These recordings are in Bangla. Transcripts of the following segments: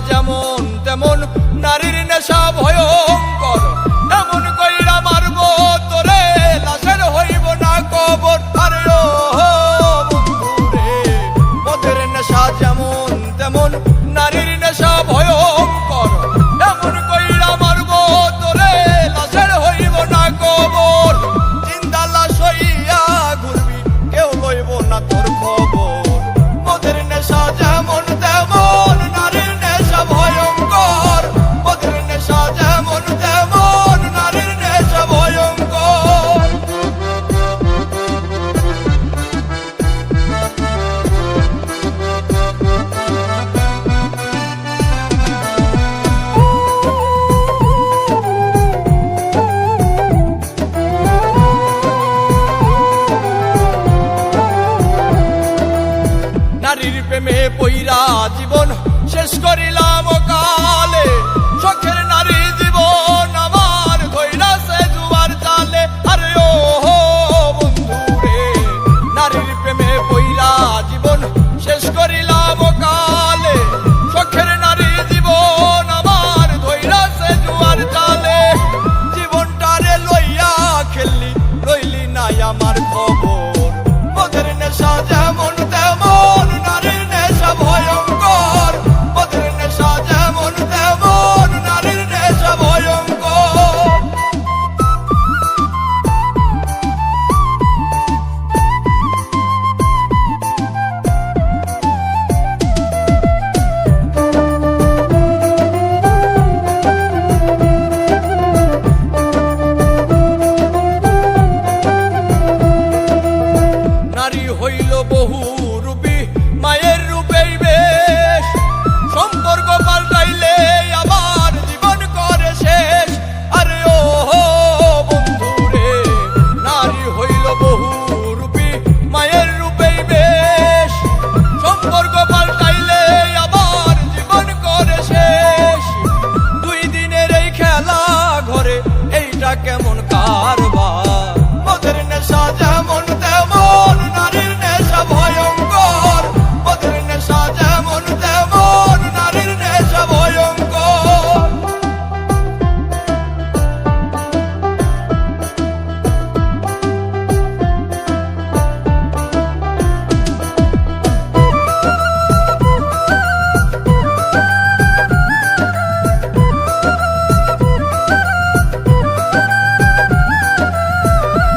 যেমন তেমন নারীর নেশা ভয়ঙ্কর, এমন কইরা মারবো তোরে লাশের হইব না কবর। আরে ও বন্ধুরে, মদের নেশা যেমন তেমন নারীর নেশা ভয়ঙ্কর, এমন কইরা মারবো তোরে লাশের হইব না কবর। জিন্দা লাশ হইয়া ঘুরবি, কেউ লইব না তোর খবর। মদের নেশা যেমন তেমন নারীর নেশা ভয়ঙ্কর, মদের নেশা যেমন তেমন নারীর নেশা ভয়ঙ্কর। নারীর প্রেমে পইরা জীবন শেষ করিলাম কালে, শখের নারী জীবন আমার ধইরাছে জুয়ার জালে। আরে ও বন্ধুরে, নারীর প্রেমে পইরা জীবন শেষ করিলাম কালে, শখের নারী জীবন আমার ধইরাছে জুয়ার জালে। জীবনটারে লইয়া খেললি, লইলি নাই আমার খবর। মদের নেশা যেমন তেমন নারীর নেশা ভয়ঙ্কর, মদের নেশা যেমন তেমন নারীর নেশা ভয়ঙ্কর। নারী হইল বহু রূপী, মায়ের রূপেই বেশ, সম্পর্ক পাল্টাইলে আবার জীবন করে শেষ। আরে ও বন্ধুরে, নারী হইল বহু রূপী, মায়ের রূপেই বেশ, সম্পর্ক পাল্টাইলে আবার জীবন করে শেষ। দুই দিনের এই খেলা ঘরে এইটা কেমন কারবার। মদের নেশা যেমন তেমন নারীর নেশা ভয়ঙ্কর, মদের নেশা যেমন তেমন নারীর নেশা ভয়ঙ্কর।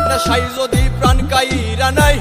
নেশাই যদি প্রাণ কাইরা নাই,